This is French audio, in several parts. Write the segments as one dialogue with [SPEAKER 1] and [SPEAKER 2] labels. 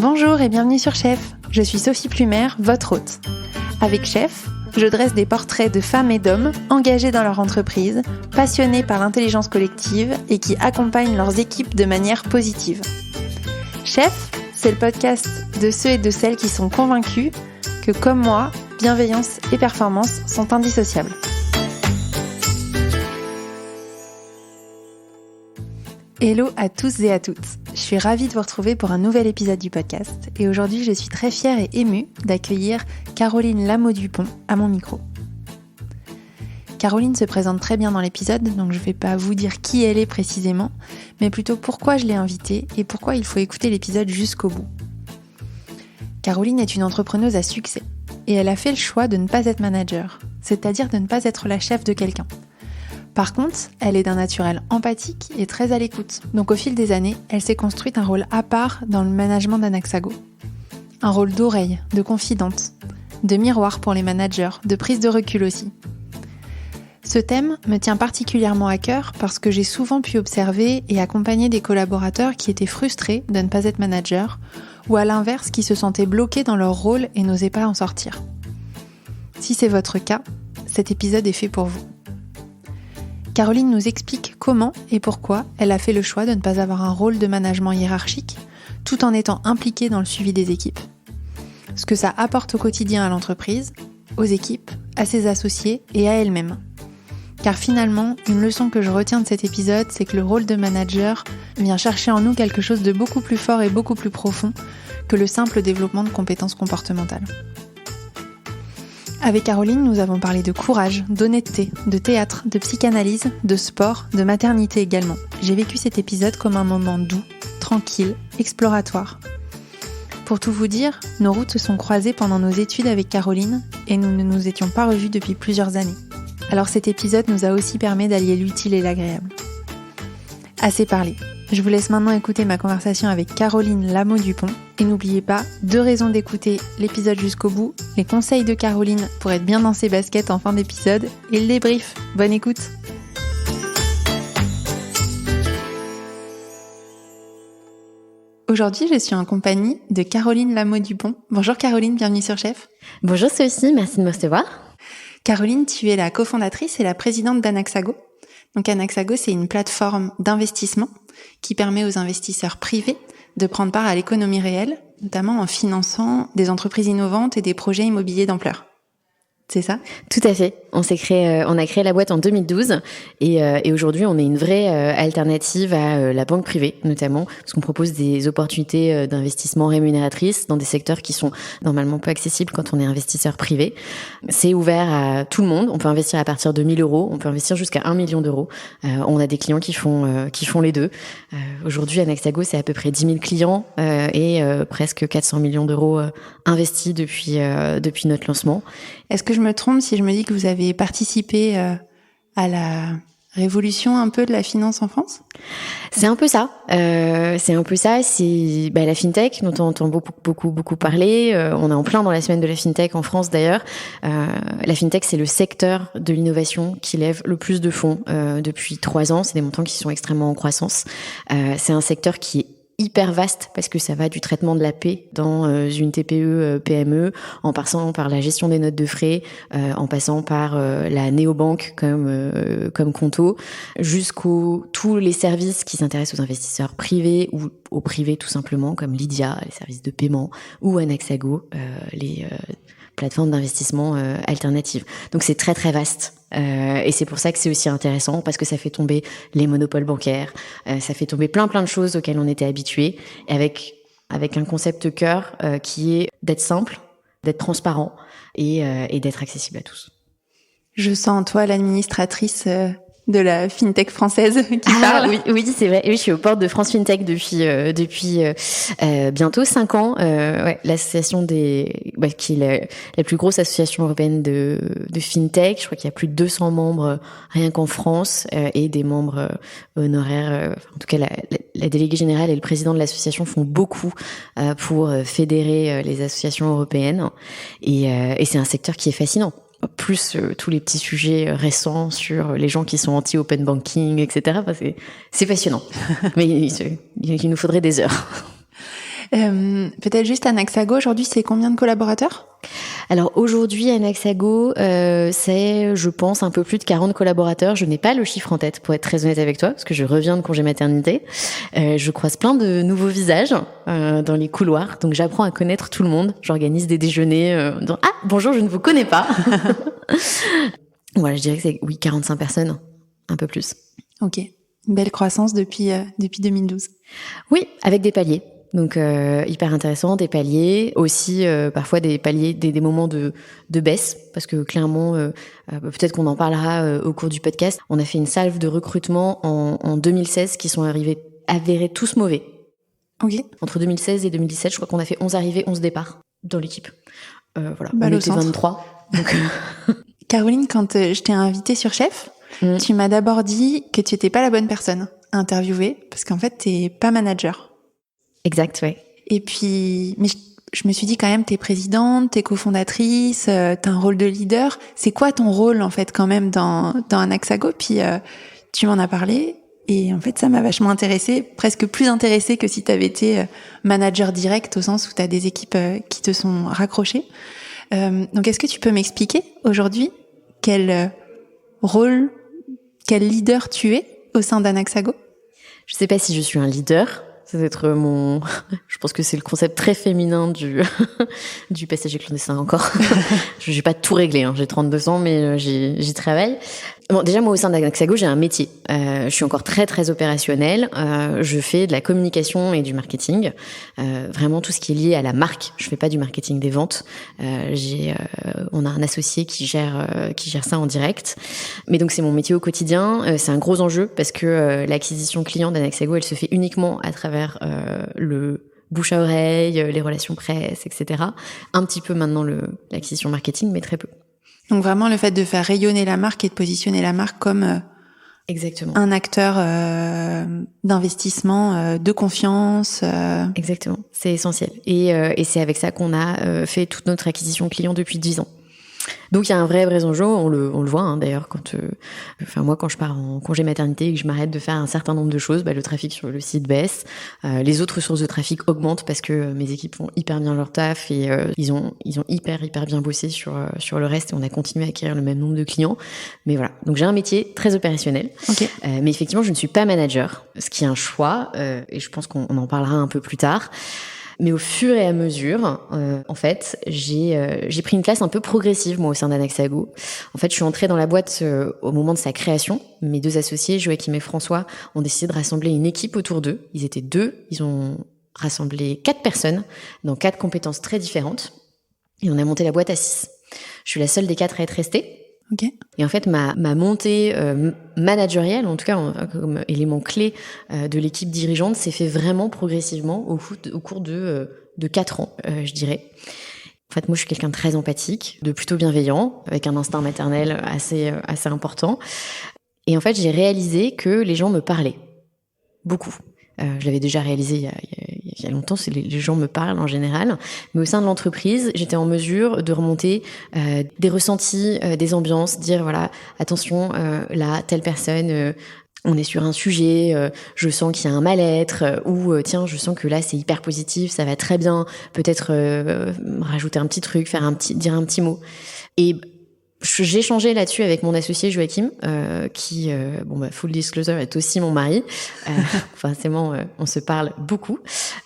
[SPEAKER 1] Bonjour et bienvenue sur Chef. Je suis Sophie Plumer, votre hôte. Avec Chef, je dresse des portraits de femmes et d'hommes engagés dans leur entreprise, passionnés par l'intelligence collective et qui accompagnent leurs équipes de manière positive. Chef, c'est le podcast de ceux et de celles qui sont convaincus que, comme moi, bienveillance et performance sont indissociables. Hello à tous et à toutes. Je suis ravie de vous retrouver pour un nouvel épisode du podcast et aujourd'hui je suis très fière et émue d'accueillir Caroline Lamot-Dupont à mon micro. Caroline se présente très bien dans l'épisode, donc je ne vais pas vous dire qui elle est précisément, mais plutôt pourquoi je l'ai invitée et pourquoi il faut écouter l'épisode jusqu'au bout. Caroline est une entrepreneuse à succès et elle a fait le choix de ne pas être manager, c'est-à-dire de ne pas être la chef de quelqu'un. Par contre, elle est d'un naturel empathique et très à l'écoute. Donc au fil des années, elle s'est construite un rôle à part dans le management d'Anaxago. Un rôle d'oreille, de confidente, de miroir pour les managers, de prise de recul aussi. Ce thème me tient particulièrement à cœur parce que j'ai souvent pu observer et accompagner des collaborateurs qui étaient frustrés de ne pas être manager ou à l'inverse qui se sentaient bloqués dans leur rôle et n'osaient pas en sortir. Si c'est votre cas, cet épisode est fait pour vous. Caroline nous explique comment et pourquoi elle a fait le choix de ne pas avoir un rôle de management hiérarchique, tout en étant impliquée dans le suivi des équipes. Ce que ça apporte au quotidien à l'entreprise, aux équipes, à ses associés et à elle-même. Car finalement, une leçon que je retiens de cet épisode, c'est que le rôle de manager vient chercher en nous quelque chose de beaucoup plus fort et beaucoup plus profond que le simple développement de compétences comportementales. Avec Caroline, nous avons parlé de courage, d'honnêteté, de théâtre, de psychanalyse, de sport, de maternité également. J'ai vécu cet épisode comme un moment doux, tranquille, exploratoire. Pour tout vous dire, nos routes se sont croisées pendant nos études avec Caroline et nous ne nous étions pas revus depuis plusieurs années. Alors cet épisode nous a aussi permis d'allier l'utile et l'agréable. Assez parlé. Je vous laisse maintenant écouter ma conversation avec Caroline Lamot-Dupont. Et n'oubliez pas, 2 raisons d'écouter l'épisode jusqu'au bout, les conseils de Caroline pour être bien dans ses baskets en fin d'épisode, et le débrief. Bonne écoute. Aujourd'hui, je suis en compagnie de Caroline Lamot-Dupont. Bonjour Caroline, bienvenue sur Chef.
[SPEAKER 2] Bonjour Sophie, merci de me recevoir.
[SPEAKER 1] Caroline, tu es la cofondatrice et la présidente d'Anaxago. Donc Anaxago, c'est une plateforme d'investissement qui permet aux investisseurs privés de prendre part à l'économie réelle, notamment en finançant des entreprises innovantes et des projets immobiliers d'ampleur. C'est ça ?
[SPEAKER 2] Tout à fait. On a créé la boîte en 2012 et aujourd'hui on est une vraie alternative à la banque privée notamment parce qu'on propose des opportunités d'investissement rémunératrices dans des secteurs qui sont normalement pas accessibles quand on est investisseur privé. C'est ouvert à tout le monde. On peut investir à partir de 1 000 €. On peut investir jusqu'à 1 million d'euros. On a des clients qui font les deux. Aujourd'hui, Anaxago, c'est à peu près 10 000 clients et presque 400 millions d'euros investis depuis notre lancement.
[SPEAKER 1] Est-ce que je me trompe si je me dis que vous avez participé à la révolution un peu de la finance en France ?
[SPEAKER 2] C'est un peu ça. C'est la fintech dont on entend beaucoup parler. On est en plein dans la semaine de la fintech en France d'ailleurs. La fintech, c'est le secteur de l'innovation qui lève le plus de fonds depuis 3 ans. C'est des montants qui sont extrêmement en croissance. C'est un secteur qui est hyper vaste parce que ça va du traitement de la paie dans une TPE, PME, en passant par la gestion des notes de frais, en passant par la néobanque comme Conto, jusqu'aux tous les services qui s'intéressent aux investisseurs privés ou aux privés tout simplement, comme Lydia, les services de paiement, ou Anaxago, les plateformes d'investissement alternatives. Donc c'est très très vaste. Et c'est pour ça que c'est aussi intéressant parce que ça fait tomber les monopoles bancaires, ça fait tomber plein de choses auxquelles on était habitués, avec un concept cœur qui est d'être simple, d'être transparent et d'être accessible à tous.
[SPEAKER 1] Je sens en toi l'administratrice de la fintech française qui parle.
[SPEAKER 2] Oui, c'est vrai. Oui, je suis aux portes de France Fintech depuis bientôt 5 ans. L'association qui est la plus grosse association européenne de fintech. Je crois qu'il y a plus de 200 membres rien qu'en France et des membres honoraires. En tout cas, la déléguée générale et le président de l'association font beaucoup pour fédérer les associations européennes. Et c'est un secteur qui est fascinant. Plus tous les petits sujets récents sur les gens qui sont anti-open banking, etc. Enfin, c'est passionnant. Mais il nous faudrait des heures.
[SPEAKER 1] Peut-être juste Anaxago, aujourd'hui, c'est combien de collaborateurs ?
[SPEAKER 2] Alors aujourd'hui, Anaxago, c'est, je pense, un peu plus de 40 collaborateurs. Je n'ai pas le chiffre en tête, pour être très honnête avec toi, parce que je reviens de congé maternité. Je croise plein de nouveaux visages dans les couloirs, donc j'apprends à connaître tout le monde. J'organise des déjeuners en disant « Ah, bonjour, je ne vous connais pas !» Voilà, je dirais que c'est, 45 personnes, un peu plus.
[SPEAKER 1] Ok, une belle croissance depuis 2012.
[SPEAKER 2] Oui, avec des paliers. Donc hyper intéressant, des paliers, aussi parfois des paliers, des moments de baisse, parce que clairement, peut-être qu'on en parlera au cours du podcast, on a fait une salve de recrutement en 2016 qui sont avérés tous mauvais.
[SPEAKER 1] Ok.
[SPEAKER 2] Entre 2016 et 2017, je crois qu'on a fait 11 arrivées, 11 départs dans l'équipe. Voilà,
[SPEAKER 1] Balle
[SPEAKER 2] on
[SPEAKER 1] au
[SPEAKER 2] était
[SPEAKER 1] centre.
[SPEAKER 2] 23. Donc,
[SPEAKER 1] Caroline, quand je t'ai invitée sur Chef, tu m'as d'abord dit que tu étais pas la bonne personne à interviewer, parce qu'en fait, t'es pas manager.
[SPEAKER 2] Exact, ouais.
[SPEAKER 1] Et puis, mais je me suis dit quand même, t'es présidente, t'es cofondatrice, t'as un rôle de leader. C'est quoi ton rôle, en fait, quand même, dans Anaxago ? Puis, tu m'en as parlé. Et en fait, ça m'a vachement intéressée, presque plus intéressée que si t'avais été manager direct, au sens où t'as des équipes qui te sont raccrochées. Donc, est-ce que tu peux m'expliquer aujourd'hui quel rôle, quel leader tu es au sein d'Anaxago ?
[SPEAKER 2] Je sais pas si je suis un leader. C'est être je pense que c'est le concept très féminin du passager clandestin encore. J'ai pas tout réglé, hein. J'ai 32 ans, mais j'y travaille. Bon, déjà, moi, au sein d'Anaxago, j'ai un métier. Je suis encore très, très opérationnelle. Je fais de la communication et du marketing. Vraiment tout ce qui est lié à la marque. Je fais pas du marketing des ventes. On a un associé qui gère ça en direct. Mais donc, c'est mon métier au quotidien. C'est un gros enjeu parce que l'acquisition client d'Anaxago, elle se fait uniquement à travers le bouche à oreille, les relations presse, etc. Un petit peu maintenant l'acquisition marketing, mais très peu.
[SPEAKER 1] Donc vraiment le fait de faire rayonner la marque et de positionner la marque comme
[SPEAKER 2] exactement
[SPEAKER 1] un acteur d'investissement, de confiance.
[SPEAKER 2] Exactement, c'est essentiel. Et c'est avec ça qu'on a fait toute notre acquisition client depuis 10 ans. Donc il y a un vrai enjeu, on le voit hein, d'ailleurs moi quand je pars en congé maternité et que je m'arrête de faire un certain nombre de choses, le trafic sur le site baisse, les autres sources de trafic augmentent parce que mes équipes font hyper bien leur taf et ils ont hyper bien bossé sur le reste et on a continué à acquérir le même nombre de clients. Mais voilà, donc j'ai un métier très opérationnel.
[SPEAKER 1] Okay.
[SPEAKER 2] Mais effectivement je ne suis pas manager, ce qui est un choix et je pense qu'on en parlera un peu plus tard. Mais au fur et à mesure, en fait, j'ai pris une place un peu progressive, moi, au sein d'Anaxago. En fait, je suis entrée dans la boîte au moment de sa création. Mes deux associés, Joachim et François, ont décidé de rassembler une équipe autour d'eux. Ils étaient 2. Ils ont rassemblé 4 personnes dans 4 compétences très différentes. Et on a monté la boîte à 6. Je suis la seule des 4 à être restée.
[SPEAKER 1] Okay.
[SPEAKER 2] Et en fait, ma montée managériale, en tout cas comme élément clé de l'équipe dirigeante, s'est fait vraiment progressivement au cours de 4 ans, je dirais. En fait, moi, je suis quelqu'un de très empathique, de plutôt bienveillant, avec un instinct maternel assez important. Et en fait, j'ai réalisé que les gens me parlaient beaucoup. Je l'avais déjà réalisé il y a longtemps, les gens me parlent en général, mais au sein de l'entreprise, j'étais en mesure de remonter des ressentis, des ambiances, dire voilà, attention, là, telle personne, on est sur un sujet, je sens qu'il y a un mal-être, ou tiens, je sens que là, c'est hyper positif, ça va très bien, peut-être rajouter un petit truc, dire un petit mot. Et j'ai échangé là-dessus avec mon associé Joachim, qui, full disclosure, est aussi mon mari. Forcément, on se parle beaucoup.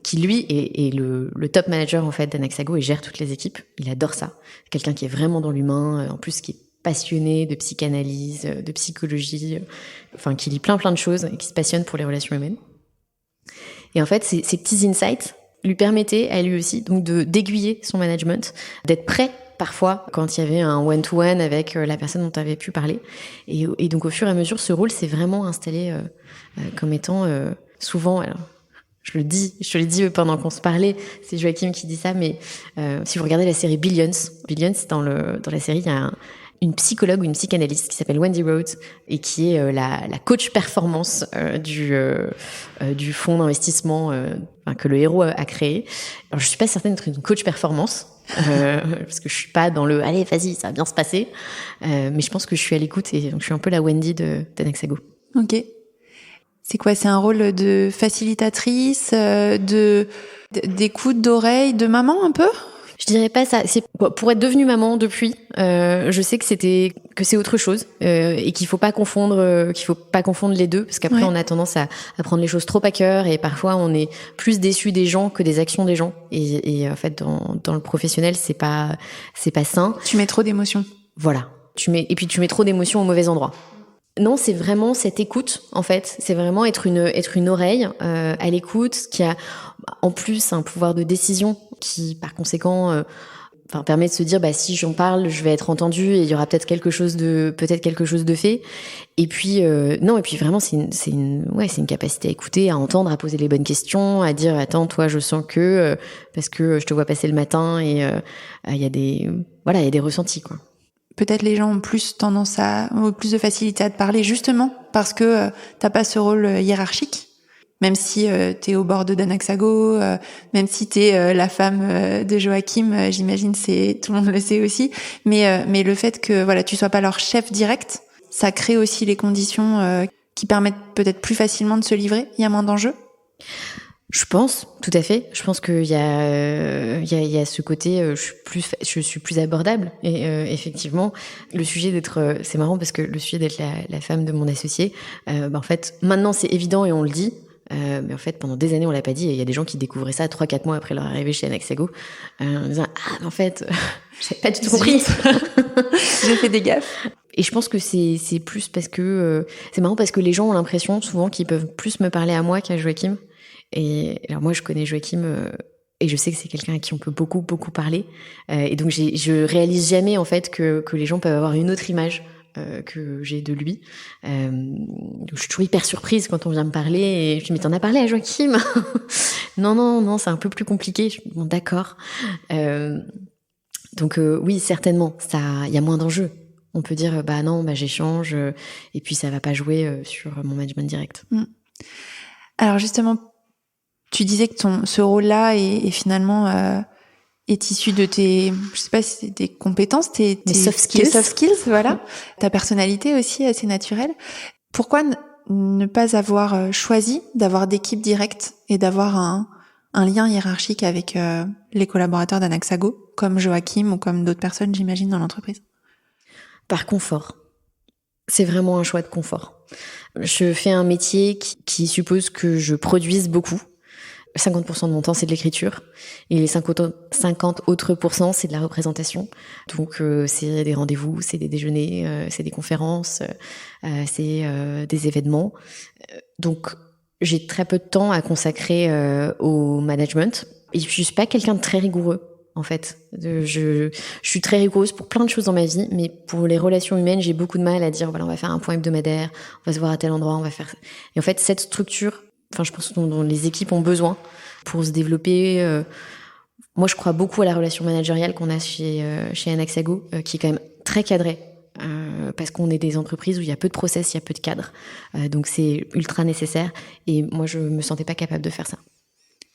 [SPEAKER 2] Qui lui est le top manager en fait d'Anaxago et gère toutes les équipes. Il adore ça. Quelqu'un qui est vraiment dans l'humain, en plus qui est passionné de psychanalyse, de psychologie, qui lit plein de choses et qui se passionne pour les relations humaines. Et en fait, ces petits insights lui permettaient à lui aussi donc d'aiguiller son management, d'être prêt parfois quand il y avait un one-to-one avec la personne dont tu avais pu parler. Et donc au fur et à mesure, ce rôle s'est vraiment installé comme étant souvent... Alors, je te l'ai dit pendant qu'on se parlait, c'est Joachim qui dit ça, mais si vous regardez la série Billions, dans la série, il y a une psychologue ou une psychanalyste qui s'appelle Wendy Rhodes et qui est la coach performance du fonds d'investissement que le héros a créé. Alors je suis pas certaine d'être une coach performance parce que je suis pas dans le allez vas-y ça va bien se passer, mais je pense que je suis à l'écoute et donc je suis un peu la Wendy d'Anaxago.
[SPEAKER 1] Ok. C'est quoi? C'est un rôle de facilitatrice, d'écoute, d'oreille, de maman un peu?
[SPEAKER 2] Je dirais pas ça. C'est pour être devenue maman depuis. Je sais que c'est autre chose et qu'il faut pas confondre les deux, parce qu'après on a tendance à prendre les choses trop à cœur et parfois on est plus déçu des gens que des actions des gens. Et en fait dans le professionnel c'est pas sain.
[SPEAKER 1] Tu mets trop d'émotions.
[SPEAKER 2] Voilà. Tu mets trop d'émotions au mauvais endroit. Non, c'est vraiment cette écoute, en fait. C'est vraiment être une oreille à l'écoute, qui a en plus un pouvoir de décision qui, par conséquent, permet de se dire, si j'en parle, je vais être entendue et il y aura peut-être quelque chose de fait. Et puis vraiment, c'est une capacité à écouter, à entendre, à poser les bonnes questions, à dire, attends, toi, je sens que parce que je te vois passer le matin et il y a des ressentis, quoi.
[SPEAKER 1] Peut-être les gens ont plus de facilité à te parler justement parce que t'as pas ce rôle hiérarchique. Même si t'es au bord de Danaxago, même si t'es la femme de Joachim, j'imagine tout le monde le sait aussi. Mais le fait que tu sois pas leur chef direct, ça crée aussi les conditions qui permettent peut-être plus facilement de se livrer. Il y a moins d'enjeux.
[SPEAKER 2] Je pense, tout à fait. Je pense qu'il y a ce côté, je suis plus abordable. Et effectivement, le sujet c'est marrant parce que le sujet d'être la femme de mon associé, en fait, maintenant c'est évident et on le dit. Mais en fait, pendant des années, on l'a pas dit. Et il y a des gens qui découvraient ça 3-4 mois après leur arrivée chez Anaxago, en disant mais en fait, j'avais pas du tout compris.
[SPEAKER 1] J'ai fait des gaffes.
[SPEAKER 2] Et je pense que c'est plus parce que c'est marrant parce que les gens ont l'impression souvent qu'ils peuvent plus me parler à moi qu'à Joachim. Et alors moi, je connais Joachim et je sais que c'est quelqu'un à qui on peut beaucoup beaucoup parler. Et donc je réalise jamais en fait que les gens peuvent avoir une autre image que j'ai de lui. Donc je suis toujours hyper surprise quand on vient me parler et je dis mais t'en as parlé à Joachim? non, c'est un peu plus compliqué. Bon, d'accord. Donc oui, certainement, il y a moins d'enjeux. On peut dire j'échange et puis ça va pas jouer sur mon management direct.
[SPEAKER 1] Alors justement, tu disais que ce rôle-là est finalement est issu de tes, je sais pas si c'est des compétences, tes
[SPEAKER 2] soft skills.
[SPEAKER 1] Tes soft skills, voilà. Ta personnalité aussi assez naturelle. Pourquoi ne pas avoir choisi d'avoir d'équipe directe et d'avoir un lien hiérarchique avec les collaborateurs d'Anaxago, comme Joachim ou comme d'autres personnes, j'imagine, dans l'entreprise?
[SPEAKER 2] Par confort. C'est vraiment un choix de confort. Je fais un métier qui suppose que je produise beaucoup. 50% de mon temps, c'est de l'écriture. Et les 50 autres %, c'est de la représentation. Donc, c'est des rendez-vous, c'est des déjeuners, c'est des conférences, c'est des événements. Donc, j'ai très peu de temps à consacrer au management. Et je suis pas quelqu'un de très rigoureux, en fait. Je suis très rigoureuse pour plein de choses dans ma vie, mais pour les relations humaines, j'ai beaucoup de mal à dire, on va faire un point hebdomadaire, on va se voir à tel endroit, on va faire... Et en fait, cette structure... je pense dont les équipes ont besoin pour se développer. Moi, je crois beaucoup à la relation managériale qu'on a chez Anaxago, qui est quand même très cadrée, parce qu'on est des entreprises où il y a peu de process, il y a peu de cadres. Donc, c'est ultra nécessaire. Et moi, je me sentais pas capable de faire ça.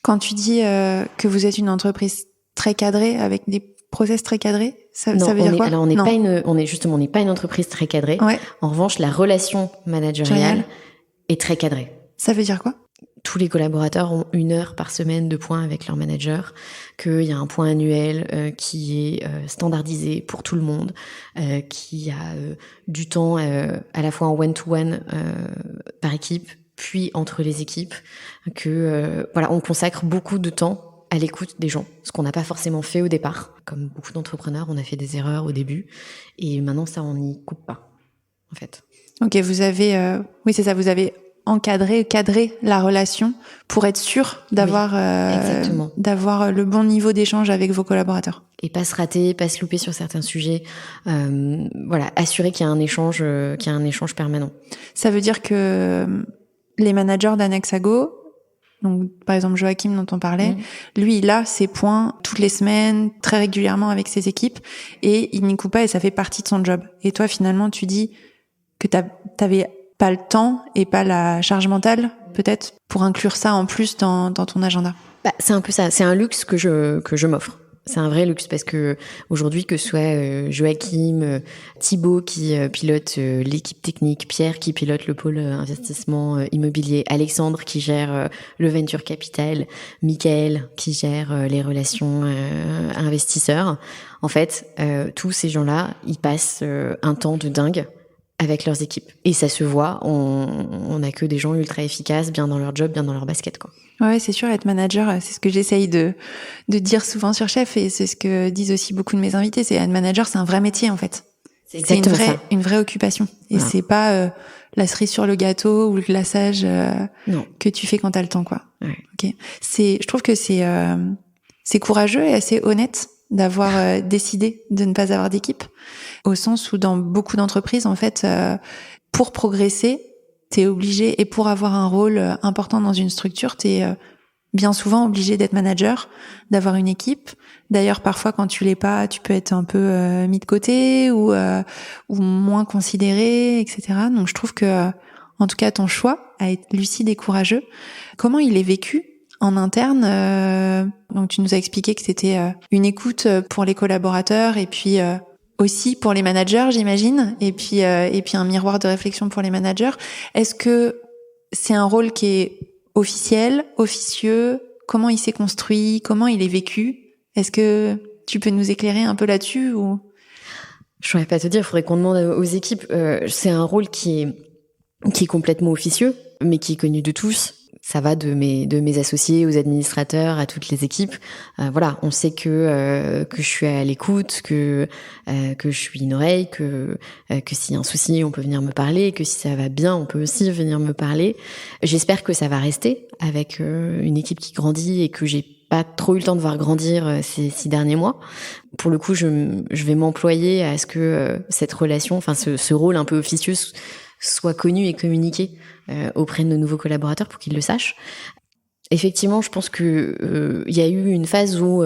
[SPEAKER 1] Quand tu dis que vous êtes une entreprise très cadrée, avec des process très cadrés, ça veut dire quoi?
[SPEAKER 2] Alors, on n'est pas une entreprise très cadrée.
[SPEAKER 1] Ouais.
[SPEAKER 2] En revanche, la relation managériale est très cadrée.
[SPEAKER 1] Ça veut dire quoi?
[SPEAKER 2] Tous les collaborateurs ont 1 heure par semaine de points avec leur manager, qu'il y a un point annuel qui est standardisé pour tout le monde, qu'il y a du temps à la fois en one-to-one par équipe, puis entre les équipes, que on consacre beaucoup de temps à l'écoute des gens, ce qu'on n'a pas forcément fait au départ. Comme beaucoup d'entrepreneurs, on a fait des erreurs au début, et maintenant ça, on n'y coupe pas, en fait.
[SPEAKER 1] Ok, vous avez... oui, c'est ça, vous avez... cadrer la relation pour être sûr d'avoir d'avoir le bon niveau d'échange avec vos collaborateurs.
[SPEAKER 2] Et pas se rater, pas se louper sur certains sujets. Assurer qu'il y a un échange permanent. Ça
[SPEAKER 1] veut dire que les managers d'Anaxago, donc par exemple Joachim dont on parlait, lui il a ses points toutes les semaines, très régulièrement avec ses équipes, et il n'y coupe pas et ça fait partie de son job. Et toi finalement tu dis que t'avais pas le temps et pas la charge mentale, peut-être, pour inclure ça en plus dans ton agenda.
[SPEAKER 2] C'est un peu ça. C'est un luxe que je m'offre. C'est un vrai luxe parce que aujourd'hui, que ce soit Joachim, Thibaut qui pilote l'équipe technique, Pierre qui pilote le pôle investissement immobilier, Alexandre qui gère le venture capital, Michael qui gère les relations investisseurs. En fait, tous ces gens-là, ils passent un temps de dingue avec leurs équipes. Et ça se voit, on a que des gens ultra efficaces, bien dans leur job, bien dans leur basket, quoi.
[SPEAKER 1] Ouais, c'est sûr, être manager, c'est ce que j'essaye de dire souvent sur Chef, et c'est ce que disent aussi beaucoup de mes invités, c'est être manager, c'est un vrai métier, en fait.
[SPEAKER 2] C'est exactement ça.
[SPEAKER 1] Une vraie occupation. Et c'est pas la cerise sur le gâteau ou le glaçage que tu fais quand t'as le temps, quoi.
[SPEAKER 2] Ouais.
[SPEAKER 1] Ok. Je trouve que c'est courageux et assez honnête d'avoir décidé de ne pas avoir d'équipe, au sens où dans beaucoup d'entreprises, en fait, pour progresser, t'es obligé, et pour avoir un rôle important dans une structure, t'es bien souvent obligé d'être manager, d'avoir une équipe. D'ailleurs, parfois, quand tu l'es pas, tu peux être un peu mis de côté ou moins considéré, etc. Donc, je trouve que, en tout cas, ton choix à être lucide et courageux, comment il est vécu en interne? Donc, tu nous as expliqué que c'était une écoute pour les collaborateurs et puis aussi pour les managers, j'imagine, et puis un miroir de réflexion pour les managers. Est-ce que c'est un rôle qui est officiel, officieux? Comment il s'est construit? Comment il est vécu? Est-ce que tu peux nous éclairer un peu là-dessus ou...
[SPEAKER 2] Je pourrais pas te dire, il faudrait qu'on demande aux équipes. C'est un rôle qui est complètement officieux, mais qui est connu de tous. Ça va de mes associés aux administrateurs à toutes les équipes. Voilà, on sait que je suis à l'écoute, que je suis une oreille, que s'il y a un souci, on peut venir me parler, que si ça va bien, on peut aussi venir me parler. J'espère que ça va rester avec une équipe qui grandit et que j'ai pas trop eu le temps de voir grandir ces 6 derniers mois. Pour le coup, je vais m'employer à ce que cette relation, enfin ce rôle un peu officieux soit connu et communiqué auprès de nos nouveaux collaborateurs pour qu'ils le sachent. Effectivement, je pense que y a eu une phase où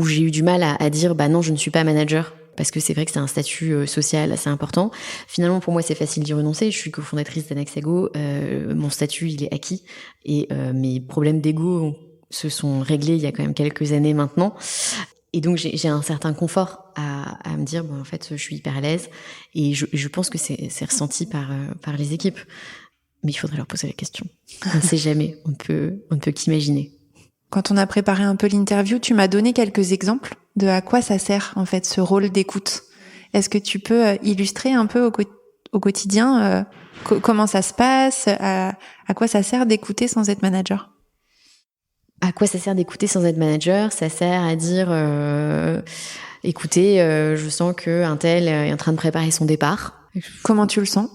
[SPEAKER 2] j'ai eu du mal à dire bah non, je ne suis pas manager, parce que c'est vrai que c'est un statut social assez important. Finalement, pour moi, c'est facile d'y renoncer. Je suis cofondatrice d'Anaxago, mon statut il est acquis et mes problèmes d'ego se sont réglés il y a quand même quelques années maintenant. Et donc j'ai un certain confort à me dire bon, en fait je suis hyper à l'aise et je pense que c'est ressenti par les équipes. Mais il faudrait leur poser la question. On ne sait jamais, on ne peut qu'imaginer.
[SPEAKER 1] Quand on a préparé un peu l'interview, tu m'as donné quelques exemples de à quoi ça sert en fait ce rôle d'écoute. Est-ce que tu peux illustrer un peu au quotidien comment ça se passe, à quoi ça sert d'écouter sans être manager?
[SPEAKER 2] À quoi ça sert d'écouter sans être manager? Ça sert à dire écoutez, je sens que un tel est en train de préparer son départ.
[SPEAKER 1] Comment tu le sens?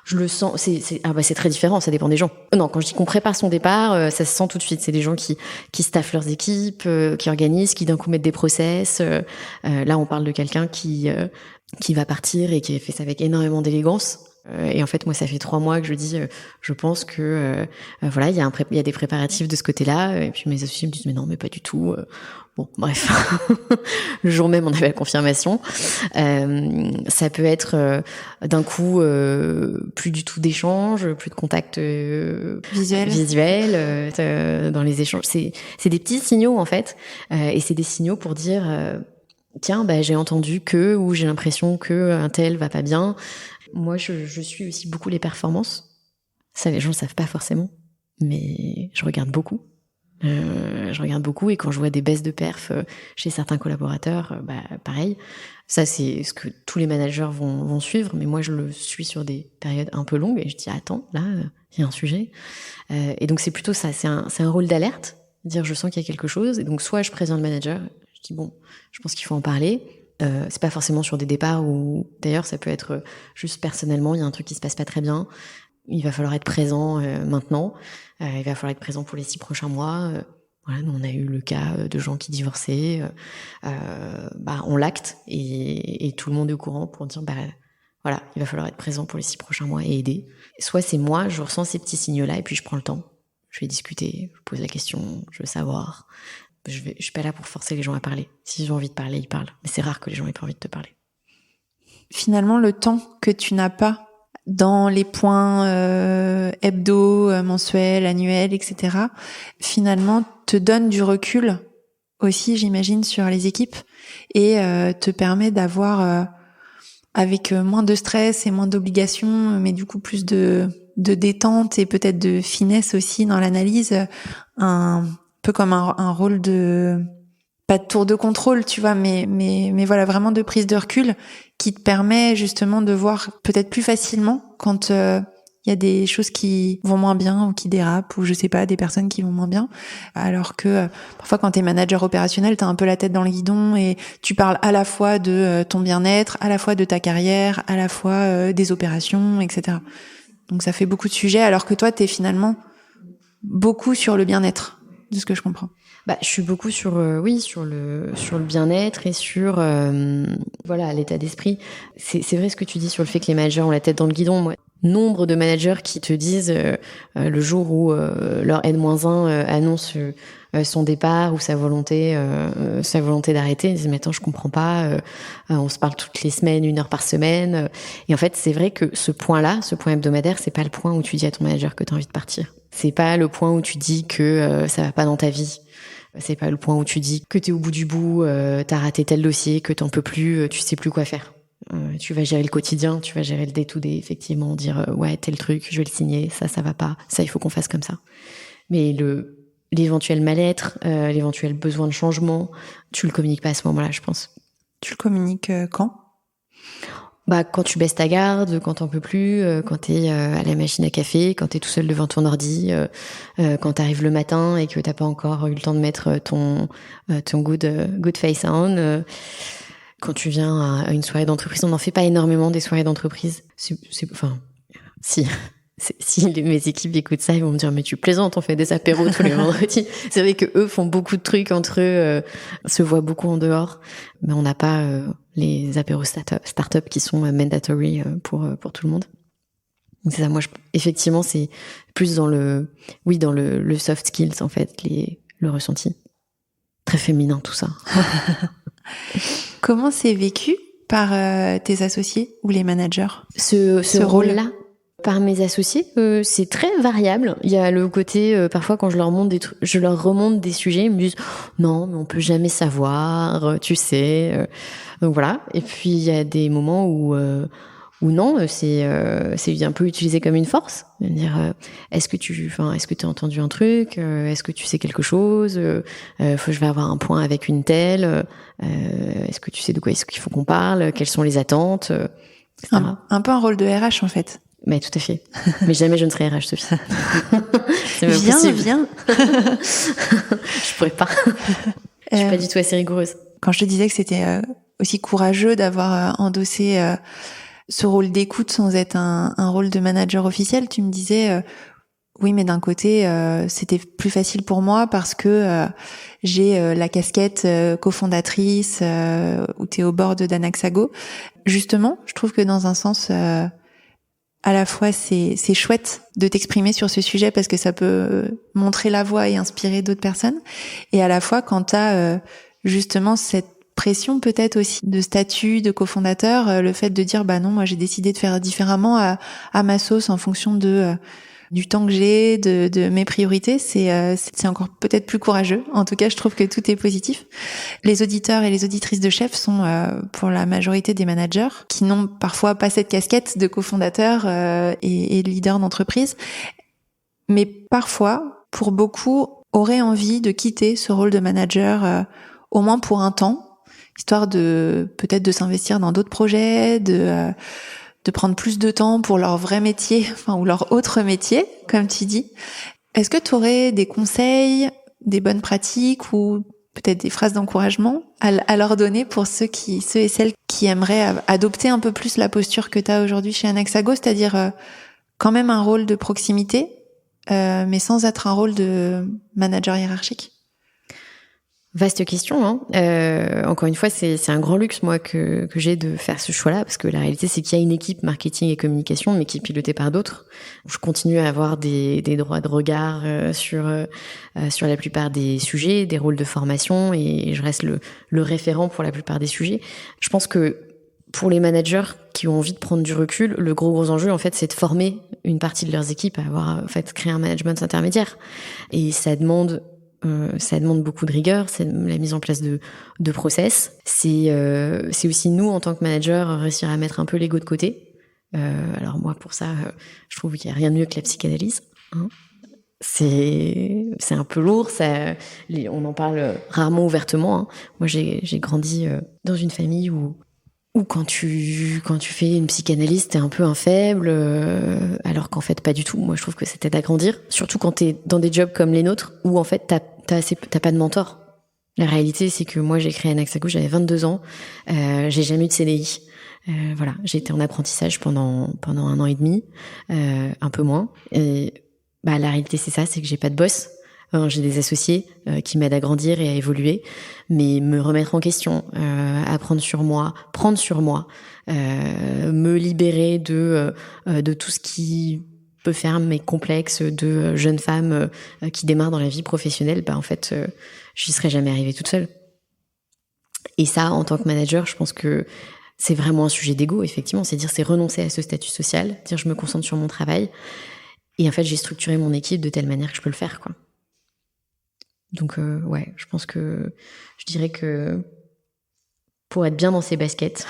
[SPEAKER 2] Je le sens, c'est très différent, ça dépend des gens. Non, quand je dis qu'on prépare son départ, ça se sent tout de suite. C'est des gens qui staffent leurs équipes, qui organisent, qui d'un coup mettent des process. Là, on parle de quelqu'un qui va partir et qui a fait ça avec énormément d'élégance. Et en fait, moi, ça fait 3 mois que je dis, je pense que voilà, il y a des préparatifs de ce côté-là. Et puis mes associés me disent, mais non, mais pas du tout. Bon, bref, le jour même, on avait la confirmation. Ça peut être d'un coup plus du tout d'échange, plus de contact visuel dans les échanges. C'est des petits signaux en fait, et c'est des signaux pour dire tiens, bah j'ai entendu que, ou j'ai l'impression que un tel va pas bien. Moi, je suis aussi beaucoup les performances. Ça, les gens ne savent pas forcément, mais je regarde beaucoup. Et quand je vois des baisses de perf chez certains collaborateurs, bah pareil. Ça, c'est ce que tous les managers vont suivre, mais moi, je le suis sur des périodes un peu longues et je dis attends, là, il y a un sujet. Et donc c'est plutôt ça, c'est un rôle d'alerte, dire je sens qu'il y a quelque chose. Et donc soit je préviens le manager, je dis bon, je pense qu'il faut en parler. C'est pas forcément sur des départs ou d'ailleurs ça peut être juste personnellement, il y a un truc qui se passe pas très bien. Il va falloir être présent maintenant. Il va falloir être présent pour les 6 prochains mois. Voilà, nous on a eu le cas de gens qui divorçaient. On l'acte et tout le monde est au courant pour dire voilà, il va falloir être présent pour les 6 prochains mois et aider. Soit c'est moi, je ressens ces petits signaux-là et puis je prends le temps. Je vais discuter, je pose la question, je veux savoir. Je suis pas là pour forcer les gens à parler. S'ils ont envie de parler, ils parlent. Mais c'est rare que les gens aient pas envie de te parler.
[SPEAKER 1] Finalement, le temps que tu n'as pas dans les points hebdo, mensuels, annuels, etc., finalement, te donne du recul aussi, j'imagine, sur les équipes et te permet d'avoir, avec moins de stress et moins d'obligations, mais du coup plus de détente et peut-être de finesse aussi dans l'analyse, un peu comme un rôle de, pas de tour de contrôle, tu vois, mais voilà, vraiment de prise de recul qui te permet justement de voir peut-être plus facilement quand il y a des choses qui vont moins bien ou qui dérapent ou je sais pas, des personnes qui vont moins bien. Alors que parfois quand t'es manager opérationnel, t'as un peu la tête dans le guidon et tu parles à la fois de ton bien-être, à la fois de ta carrière, à la fois des opérations, etc. Donc ça fait beaucoup de sujets alors que toi t'es finalement beaucoup sur le bien-être, de ce que je comprends.
[SPEAKER 2] Je suis beaucoup sur sur le bien-être et sur voilà, l'état d'esprit. C'est vrai ce que tu dis sur le fait que les managers ont la tête dans le guidon. Moi, nombre de managers qui te disent le jour où leur N-1 annonce son départ ou sa volonté d'arrêter, ils disent mais attends, je comprends pas, on se parle toutes les semaines, 1 heure par semaine. Et en fait, c'est vrai que ce point hebdomadaire, c'est pas le point où tu dis à ton manager que tu as envie de partir. C'est pas le point où tu dis que ça va pas dans ta vie. C'est pas le point où tu dis que t'es au bout du bout, t'as raté tel dossier, que t'en peux plus, tu sais plus quoi faire. Tu vas gérer le quotidien, tu vas gérer le day-to-day, effectivement, dire ouais, tel truc, je vais le signer, ça va pas, ça il faut qu'on fasse comme ça. Mais l'éventuel mal-être, l'éventuel besoin de changement, tu le communiques pas à ce moment-là, je pense.
[SPEAKER 1] Tu le communiques quand ?
[SPEAKER 2] Quand tu baisses ta garde, quand t'en peux plus, quand t'es à la machine à café, quand t'es tout seul devant ton ordi, quand t'arrives le matin et que t'as pas encore eu le temps de mettre ton good face on, quand tu viens à une soirée d'entreprise. On n'en fait pas énormément des soirées d'entreprise. Si mes équipes écoutent ça, ils vont me dire mais tu plaisantes, on fait des apéros tous les vendredis. C'est vrai que eux font beaucoup de trucs entre eux, se voient beaucoup en dehors, mais on n'a pas les apéros start-up qui sont mandatory pour tout le monde. Donc c'est ça, moi effectivement c'est plus dans le soft skills en fait, le ressenti. Très féminin tout ça.
[SPEAKER 1] Comment c'est vécu par tes associés ou les managers
[SPEAKER 2] ce rôle-là? Par mes associés, c'est très variable. Il y a le côté, parfois quand je leur remonte des sujets, ils me disent non, mais on peut jamais savoir, tu sais. Donc voilà. Et puis il y a des moments où non, c'est un peu utilisé comme une force. Dire est-ce que tu as entendu un truc, est-ce que tu sais quelque chose, je vais avoir un point avec une telle, est-ce que tu sais de quoi est-ce qu'il faut qu'on parle, quelles sont les attentes, etc.
[SPEAKER 1] Un peu un rôle de RH en fait.
[SPEAKER 2] Mais tout à fait. Mais jamais je ne serai RH, Sophie. C'est pas possible.
[SPEAKER 1] Viens.
[SPEAKER 2] Je pourrais pas. Je suis pas du tout assez rigoureuse.
[SPEAKER 1] Quand je te disais que c'était aussi courageux d'avoir endossé ce rôle d'écoute sans être un rôle de manager officiel, tu me disais oui, mais d'un côté c'était plus facile pour moi parce que j'ai la casquette cofondatrice où t'es au bord d'Anaxago. Justement, je trouve que dans un sens à la fois c'est chouette de t'exprimer sur ce sujet parce que ça peut montrer la voie et inspirer d'autres personnes, et à la fois quand t'as justement cette pression peut-être aussi de statut de cofondateur, le fait de dire bah non, moi j'ai décidé de faire différemment à ma sauce en fonction du temps que j'ai, de mes priorités, c'est encore peut-être plus courageux. En tout cas, je trouve que tout est positif. Les auditeurs et les auditrices de Chef sont pour la majorité des managers qui n'ont parfois pas cette casquette de cofondateur et de leader d'entreprise, mais parfois, pour beaucoup, auraient envie de quitter ce rôle de manager au moins pour un temps, histoire de peut-être de s'investir dans d'autres projets, de prendre plus de temps pour leur vrai métier, ou leur autre métier, comme tu dis. Est-ce que tu aurais des conseils, des bonnes pratiques ou peut-être des phrases d'encouragement à leur donner pour ceux et celles qui aimeraient adopter un peu plus la posture que tu as aujourd'hui chez Anaxago, c'est-à-dire quand même un rôle de proximité, mais sans être un rôle de manager hiérarchique?
[SPEAKER 2] Vaste question, hein. Encore une fois, c'est un grand luxe, moi, que j'ai de faire ce choix-là, parce que la réalité, c'est qu'il y a une équipe marketing et communication, mais qui est pilotée par d'autres. Je continue à avoir des droits de regard sur la plupart des sujets, des rôles de formation, et je reste le référent pour la plupart des sujets. Je pense que pour les managers qui ont envie de prendre du recul, le gros enjeu, en fait, c'est de former une partie de leurs équipes à avoir, en fait, créé un management intermédiaire. Et ça demande Ça demande beaucoup de rigueur, c'est la mise en place de process. C'est aussi nous, en tant que manager, réussir à mettre un peu l'ego de côté. Alors moi, pour ça, je trouve qu'il n'y a rien de mieux que la psychanalyse. Hein. C'est un peu lourd, on en parle rarement ouvertement. Hein. Moi, j'ai grandi dans une famille où quand tu fais une psychanalyse, t'es un peu un faible, alors qu'en fait pas du tout. Moi, je trouve que ça t'aide à grandir, surtout quand t'es dans des jobs comme les nôtres, où en fait t'as pas de mentor. La réalité, c'est que moi, j'ai créé Anaxago, j'avais 22 ans, j'ai jamais eu de CDI. Voilà, j'ai été en apprentissage pendant 1 an et demi, un peu moins. Et la réalité, c'est ça, c'est que j'ai pas de boss. J'ai des associés qui m'aident à grandir et à évoluer, mais me remettre en question, apprendre sur moi, prendre sur moi, me libérer de tout ce qui peut faire mes complexes de jeune femme qui démarre dans la vie professionnelle. En fait, j'y serais jamais arrivée toute seule. Et ça, en tant que manager, je pense que c'est vraiment un sujet d'ego, effectivement. C'est renoncer à ce statut social, dire je me concentre sur mon travail. Et en fait, j'ai structuré mon équipe de telle manière que je peux le faire, quoi. Donc ouais, je pense que je dirais que pour être bien dans ses baskets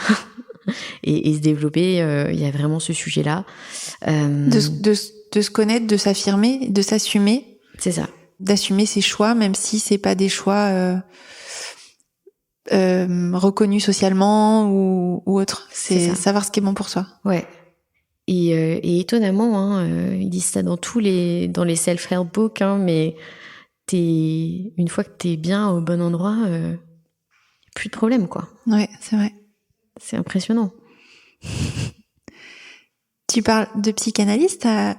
[SPEAKER 2] et se développer, il y a vraiment ce sujet-là.
[SPEAKER 1] De se connaître, de s'affirmer, de s'assumer.
[SPEAKER 2] C'est ça.
[SPEAKER 1] D'assumer ses choix, même si c'est pas des choix reconnus socialement ou autre. C'est savoir ce qui est bon pour soi.
[SPEAKER 2] Ouais. Et étonnamment, ils disent ça dans les self-help books, mais une fois que t'es bien au bon endroit, plus de problème, quoi.
[SPEAKER 1] Ouais, c'est vrai.
[SPEAKER 2] C'est impressionnant.
[SPEAKER 1] Tu parles de psychanalyse, t'as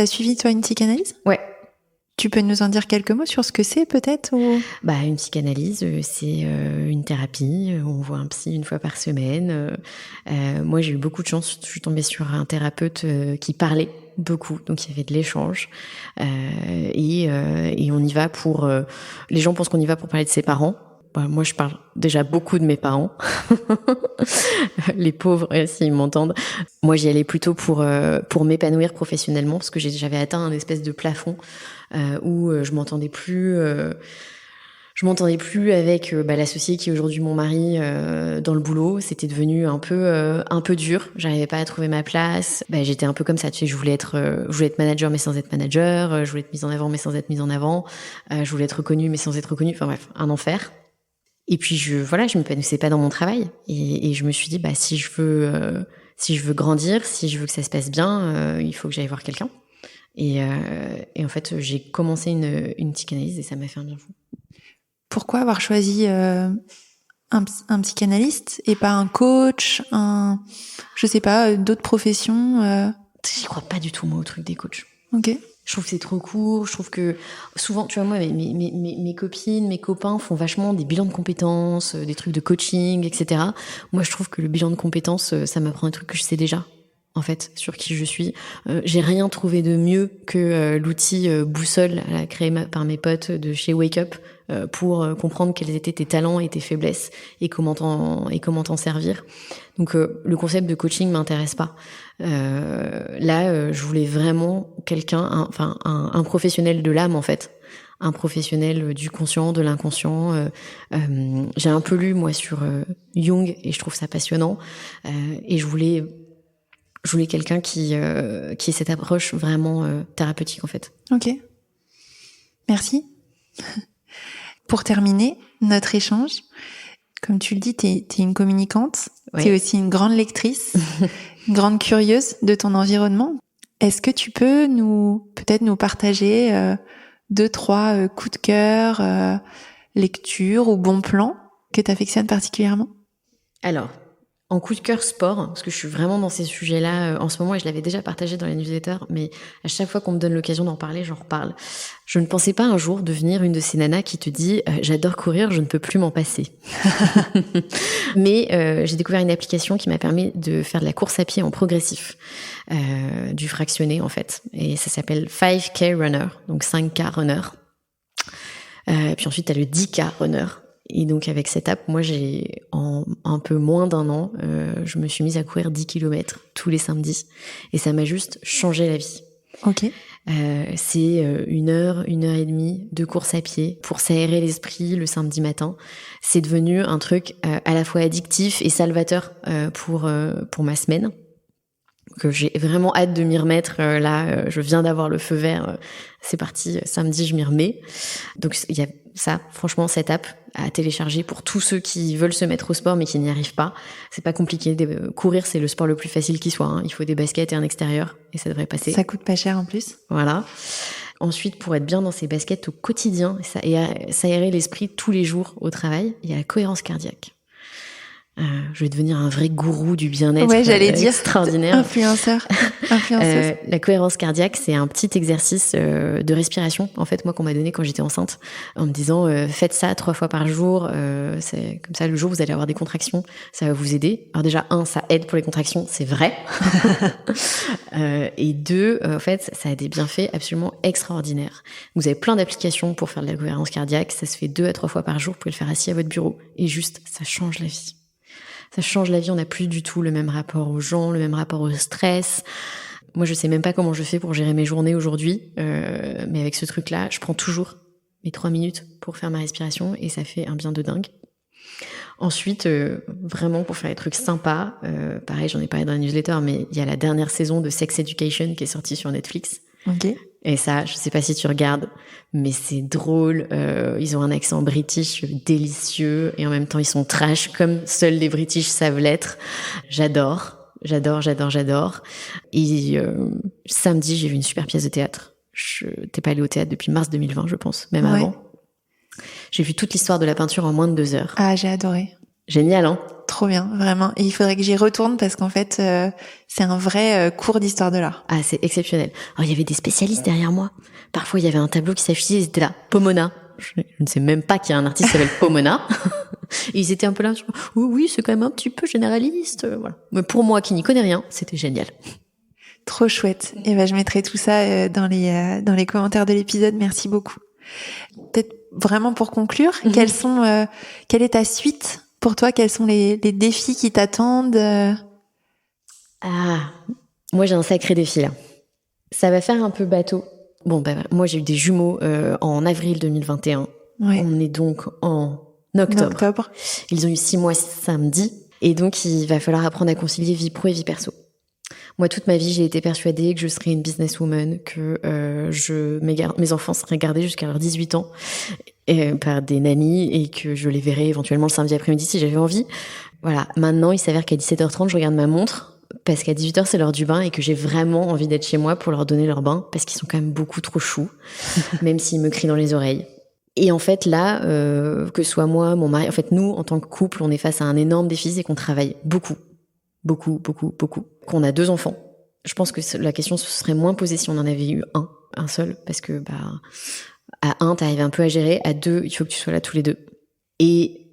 [SPEAKER 1] suivi toi une psychanalyse ?
[SPEAKER 2] Ouais.
[SPEAKER 1] Tu peux nous en dire quelques mots sur ce que c'est, peut-être ou...
[SPEAKER 2] Une psychanalyse, c'est une thérapie. On voit un psy 1 fois par semaine. Moi, j'ai eu beaucoup de chance. Je suis tombée sur un thérapeute qui parlait beaucoup, donc il y avait de l'échange. Et on y va pour... les gens pensent qu'on y va pour parler de ses parents. Moi, je parle déjà beaucoup de mes parents. Les pauvres, s'ils m'entendent. Moi, j'y allais plutôt pour m'épanouir professionnellement, parce que j'avais atteint un espèce de plafond où je m'entendais plus avec l'associé qui est aujourd'hui mon mari dans le boulot. C'était devenu un peu dur. J'arrivais pas à trouver ma place. J'étais un peu comme ça, tu sais, je voulais être manager mais sans être manager, je voulais être mise en avant mais sans être mise en avant, je voulais être reconnue mais sans être reconnue. Enfin bref, un enfer. Et puis je m'épanouissais pas dans mon travail et je me suis dit si je veux grandir, si je veux que ça se passe bien, il faut que j'aille voir quelqu'un. Et en fait, j'ai commencé une psychanalyse et ça m'a fait un bien fou.
[SPEAKER 1] Pourquoi avoir choisi un psychanalyste et pas un coach, je sais pas, d'autres professions
[SPEAKER 2] J'y crois pas du tout, moi, au truc des coachs.
[SPEAKER 1] Ok.
[SPEAKER 2] Je trouve que c'est trop court. Je trouve que souvent, tu vois, moi, mes copines, mes copains font vachement des bilans de compétences, des trucs de coaching, etc. Moi, je trouve que le bilan de compétences, ça m'apprend des trucs que je sais déjà, en fait, sur qui je suis. J'ai rien trouvé de mieux que l'outil boussole créé par mes potes de chez Wake Up pour comprendre quels étaient tes talents et tes faiblesses et comment t'en servir. Donc le concept de coaching m'intéresse pas. Je voulais vraiment quelqu'un, un professionnel de l'âme, en fait, un professionnel du conscient, de l'inconscient. J'ai un peu lu moi sur Jung et je trouve ça passionnant. Et je voulais quelqu'un qui ait cette approche vraiment thérapeutique, en fait.
[SPEAKER 1] Ok. Merci. Pour terminer notre échange, comme tu le dis, t'es une communicante, ouais. T'es aussi une grande lectrice, une grande curieuse de ton environnement. Est-ce que tu peux peut-être nous partager 2-3 coups de cœur, lectures ou bons plans que t'affectionnes particulièrement ?
[SPEAKER 2] Alors, en coup de cœur sport, parce que je suis vraiment dans ces sujets-là en ce moment et je l'avais déjà partagé dans les newsletters, mais à chaque fois qu'on me donne l'occasion d'en parler, j'en reparle. Je ne pensais pas un jour devenir une de ces nanas qui te dit « j'adore courir, je ne peux plus m'en passer ». Mais j'ai découvert une application qui m'a permis de faire de la course à pied en progressif, du fractionné en fait, et ça s'appelle 5K Runner, donc 5K Runner. Puis ensuite, tu as le 10K Runner. Et donc avec cette app, moi en un peu moins d'1 an, je me suis mise à courir 10 km tous les samedis et ça m'a juste changé la vie.
[SPEAKER 1] Ok.
[SPEAKER 2] C'est 1 heure et demie de course à pied pour s'aérer l'esprit le samedi matin. C'est devenu un truc à la fois addictif et salvateur pour ma semaine. Que j'ai vraiment hâte de m'y remettre. Là, je viens d'avoir le feu vert. C'est parti, samedi, je m'y remets. Donc, il y a ça, franchement, cette app à télécharger pour tous ceux qui veulent se mettre au sport mais qui n'y arrivent pas. C'est pas compliqué. Courir, c'est le sport le plus facile qui soit. Il faut des baskets et un extérieur et ça devrait passer.
[SPEAKER 1] Ça coûte pas cher en plus.
[SPEAKER 2] Voilà. Ensuite, pour être bien dans ses baskets au quotidien et s'aérer l'esprit tous les jours au travail, il y a la cohérence cardiaque. Je vais devenir un vrai gourou du bien-être.
[SPEAKER 1] Ouais, j'allais dire
[SPEAKER 2] extraordinaire.
[SPEAKER 1] Influenceuse.
[SPEAKER 2] La cohérence cardiaque, c'est un petit exercice de respiration. En fait, moi, qu'on m'a donné quand j'étais enceinte, en me disant faites ça 3 fois par jour. C'est comme ça, le jour où vous allez avoir des contractions, ça va vous aider. Alors déjà, 1, ça aide pour les contractions, c'est vrai. Et 2, en fait, ça a des bienfaits absolument extraordinaires. Vous avez plein d'applications pour faire de la cohérence cardiaque. Ça se fait 2 à 3 fois par jour. Vous pouvez le faire assis à votre bureau. Et juste, ça change la vie. Ça change la vie, on n'a plus du tout le même rapport aux gens, le même rapport au stress. Moi, je sais même pas comment je fais pour gérer mes journées aujourd'hui, mais avec ce truc-là, je prends toujours mes 3 minutes pour faire ma respiration et ça fait un bien de dingue. Ensuite, vraiment pour faire des trucs sympas, pareil, j'en ai parlé dans la newsletter, mais il y a la dernière saison de Sex Education qui est sortie sur Netflix.
[SPEAKER 1] Ok.
[SPEAKER 2] Et ça, je sais pas si tu regardes, mais c'est drôle. Ils ont un accent british délicieux et en même temps ils sont trash comme seuls les British savent l'être. J'adore. Et samedi, j'ai vu une super pièce de théâtre. Je t'ai pas allée au théâtre depuis mars 2020, je pense, même avant. J'ai vu toute l'histoire de la peinture en moins de 2 heures.
[SPEAKER 1] Ah, j'ai adoré.
[SPEAKER 2] Génial, hein?
[SPEAKER 1] Trop bien, vraiment. Et il faudrait que j'y retourne parce qu'en fait, c'est un vrai cours d'histoire de l'art.
[SPEAKER 2] Ah, c'est exceptionnel. Alors, il y avait des spécialistes derrière moi. Parfois, il y avait un tableau qui s'affichait, ils étaient là. Pomona. Je ne sais même pas qu'il y a un artiste qui s'appelle Pomona. Et ils étaient un peu là. Oui, c'est quand même un petit peu généraliste. Voilà. Mais pour moi, qui n'y connais rien, c'était génial.
[SPEAKER 1] Trop chouette. Et ben, je mettrai tout ça dans les commentaires de l'épisode. Merci beaucoup. Peut-être vraiment pour conclure, quelle est ta suite? Pour toi, quels sont les défis qui t'attendent?
[SPEAKER 2] Moi j'ai un sacré défi là. Ça va faire un peu bateau. Bon, moi j'ai eu des jumeaux en avril 2021.
[SPEAKER 1] Ouais.
[SPEAKER 2] On est donc en octobre. Ils ont eu 6 mois samedi. Et donc il va falloir apprendre à concilier vie pro et vie perso. Moi, toute ma vie, j'ai été persuadée que je serais une businesswoman, que mes enfants seraient gardés jusqu'à leurs 18 ans par des nannies et que je les verrais éventuellement le samedi après-midi si j'avais envie. Voilà. Maintenant, il s'avère qu'à 17h30, je regarde ma montre parce qu'à 18h, c'est l'heure du bain et que j'ai vraiment envie d'être chez moi pour leur donner leur bain parce qu'ils sont quand même beaucoup trop choux, même s'ils me crient dans les oreilles. Et en fait, là, que ce soit moi, mon mari, en fait, nous, en tant que couple, on est face à un énorme défi, c'est qu'on travaille beaucoup. Qu'on a 2 enfants. Je pense que la question se serait moins posée si on en avait eu un seul, parce que à 1, t'arrives un peu à gérer, à 2, il faut que tu sois là tous les 2. Et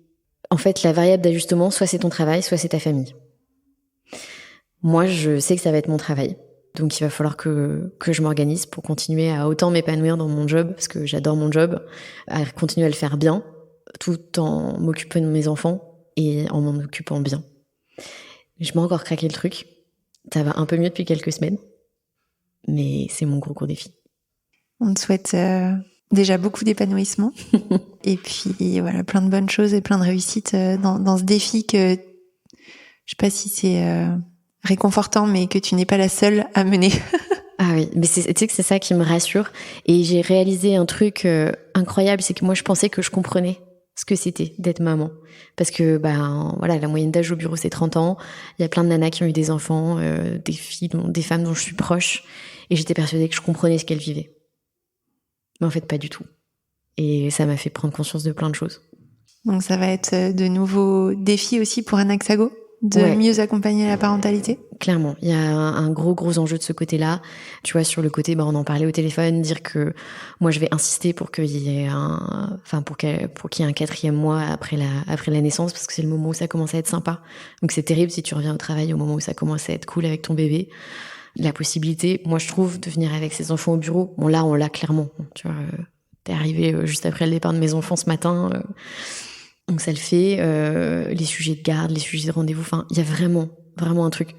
[SPEAKER 2] en fait, la variable d'ajustement, soit c'est ton travail, soit c'est ta famille. Moi, je sais que ça va être mon travail. Donc il va falloir que je m'organise pour continuer à autant m'épanouir dans mon job, parce que j'adore mon job, à continuer à le faire bien, tout en m'occupant de mes enfants et en m'en occupant bien. Je m'ai encore craqué le truc. Ça va un peu mieux depuis quelques semaines, mais c'est mon gros défi.
[SPEAKER 1] On te souhaite déjà beaucoup d'épanouissement et puis voilà, plein de bonnes choses et plein de réussites dans ce défi que je sais pas si c'est réconfortant, mais que tu n'es pas la seule à mener.
[SPEAKER 2] Ah oui, mais tu sais que c'est ça qui me rassure. Et j'ai réalisé un truc incroyable, c'est que moi je pensais que je comprenais ce que c'était d'être maman. Parce que voilà, la moyenne d'âge au bureau c'est 30 ans, il y a plein de nanas qui ont eu des enfants, des filles, des femmes dont je suis proche, et j'étais persuadée que je comprenais ce qu'elles vivaient. Mais en fait pas du tout. Et ça m'a fait prendre conscience de plein de choses.
[SPEAKER 1] Donc ça va être de nouveaux défis aussi pour Anaxago, de mieux accompagner la parentalité.
[SPEAKER 2] Clairement, il y a un gros enjeu de ce côté-là. Tu vois, sur le côté, on en parlait au téléphone, dire que moi je vais insister pour qu'il y ait pour qu'il y ait un 4e mois après la naissance, parce que c'est le moment où ça commence à être sympa. Donc c'est terrible si tu reviens au travail au moment où ça commence à être cool avec ton bébé. La possibilité, moi je trouve, de venir avec ses enfants au bureau. Bon là, on l'a clairement. Tu vois, t'es arrivé juste après le départ de mes enfants ce matin. Donc ça le fait, les sujets de garde, les sujets de rendez-vous, il y a vraiment un truc.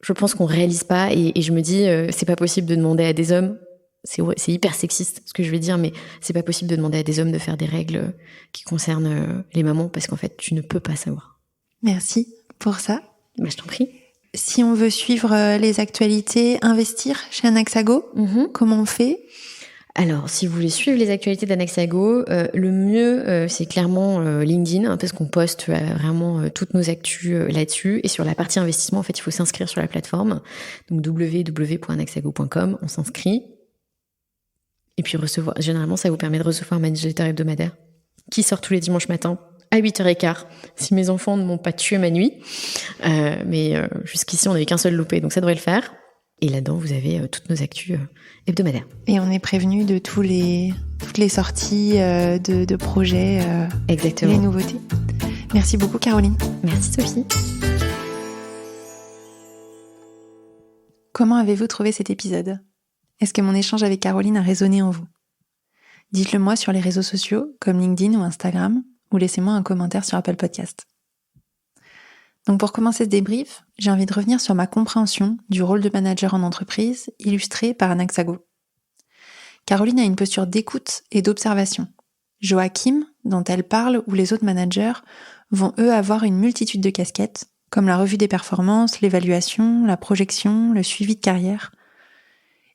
[SPEAKER 2] je pense qu'on réalise pas et je me dis c'est pas possible de demander à des hommes, c'est hyper sexiste ce que je vais dire, mais c'est pas possible de demander à des hommes de faire des règles qui concernent les mamans parce qu'en fait tu ne peux pas savoir.
[SPEAKER 1] Merci pour ça.
[SPEAKER 2] Je t'en prie.
[SPEAKER 1] Si on veut suivre les actualités, investir chez Anaxago, comment on fait ?
[SPEAKER 2] Alors, si vous voulez suivre les actualités d'Anaxago, le mieux, c'est clairement LinkedIn, parce qu'on poste vraiment toutes nos actus là-dessus. Et sur la partie investissement, en fait, il faut s'inscrire sur la plateforme. Donc, www.anaxago.com, on s'inscrit. Et puis, généralement, ça vous permet de recevoir un newsletter hebdomadaire qui sort tous les dimanches matins à 8h15, si mes enfants ne m'ont pas tué ma nuit. Mais jusqu'ici, on n'avait qu'un seul loupé, donc ça devrait le faire. Et là-dedans, vous avez toutes nos actus hebdomadaires.
[SPEAKER 1] Et on est prévenu de toutes les sorties de projets,
[SPEAKER 2] Exactement.
[SPEAKER 1] Les nouveautés. Merci beaucoup, Caroline.
[SPEAKER 2] Merci, Sophie.
[SPEAKER 1] Comment avez-vous trouvé cet épisode ? Est-ce que mon échange avec Caroline a résonné en vous ? Dites-le moi sur les réseaux sociaux, comme LinkedIn ou Instagram, ou laissez-moi un commentaire sur Apple Podcast. Donc pour commencer ce débrief, j'ai envie de revenir sur ma compréhension du rôle de manager en entreprise, illustré par Anaxago. Caroline a une posture d'écoute et d'observation. Joachim, dont elle parle, ou les autres managers, vont eux avoir une multitude de casquettes, comme la revue des performances, l'évaluation, la projection, le suivi de carrière.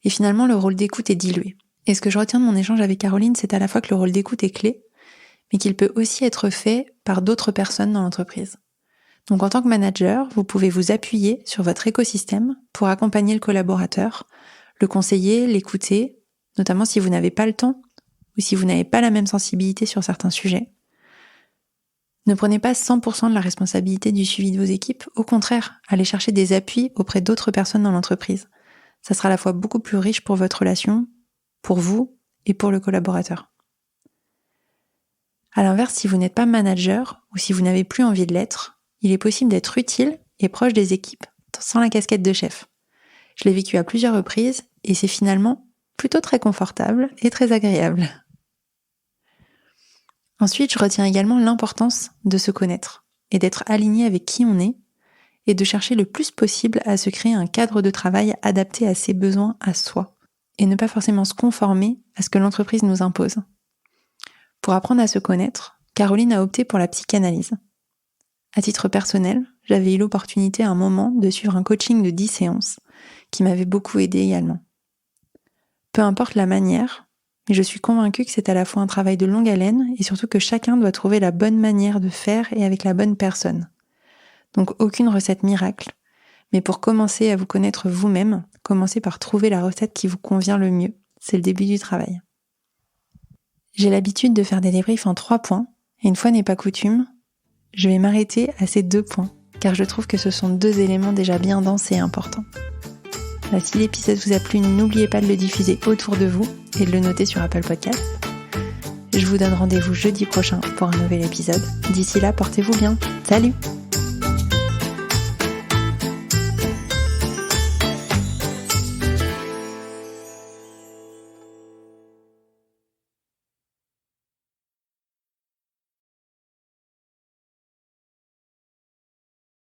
[SPEAKER 1] Et finalement, le rôle d'écoute est dilué. Et ce que je retiens de mon échange avec Caroline, c'est à la fois que le rôle d'écoute est clé, mais qu'il peut aussi être fait par d'autres personnes dans l'entreprise. Donc en tant que manager, vous pouvez vous appuyer sur votre écosystème pour accompagner le collaborateur, le conseiller, l'écouter, notamment si vous n'avez pas le temps ou si vous n'avez pas la même sensibilité sur certains sujets. Ne prenez pas 100% de la responsabilité du suivi de vos équipes, au contraire, allez chercher des appuis auprès d'autres personnes dans l'entreprise. Ça sera à la fois beaucoup plus riche pour votre relation, pour vous et pour le collaborateur. À l'inverse, si vous n'êtes pas manager ou si vous n'avez plus envie de l'être, il est possible d'être utile et proche des équipes sans la casquette de chef. Je l'ai vécu à plusieurs reprises et c'est finalement plutôt très confortable et très agréable. Ensuite, je retiens également l'importance de se connaître et d'être aligné avec qui on est et de chercher le plus possible à se créer un cadre de travail adapté à ses besoins à soi et ne pas forcément se conformer à ce que l'entreprise nous impose. Pour apprendre à se connaître, Caroline a opté pour la psychanalyse. À titre personnel, j'avais eu l'opportunité à un moment de suivre un coaching de 10 séances qui m'avait beaucoup aidé également. Peu importe la manière, mais je suis convaincue que c'est à la fois un travail de longue haleine et surtout que chacun doit trouver la bonne manière de faire et avec la bonne personne. Donc aucune recette miracle, mais pour commencer à vous connaître vous-même, commencez par trouver la recette qui vous convient le mieux. C'est le début du travail. J'ai l'habitude de faire des débriefs en 3 points, et une fois n'est pas coutume, je vais m'arrêter à ces 2 points, car je trouve que ce sont 2 éléments déjà bien denses et importants. Si l'épisode vous a plu, n'oubliez pas de le diffuser autour de vous et de le noter sur Apple Podcast. Je vous donne rendez-vous jeudi prochain pour un nouvel épisode. D'ici là, portez-vous bien. Salut!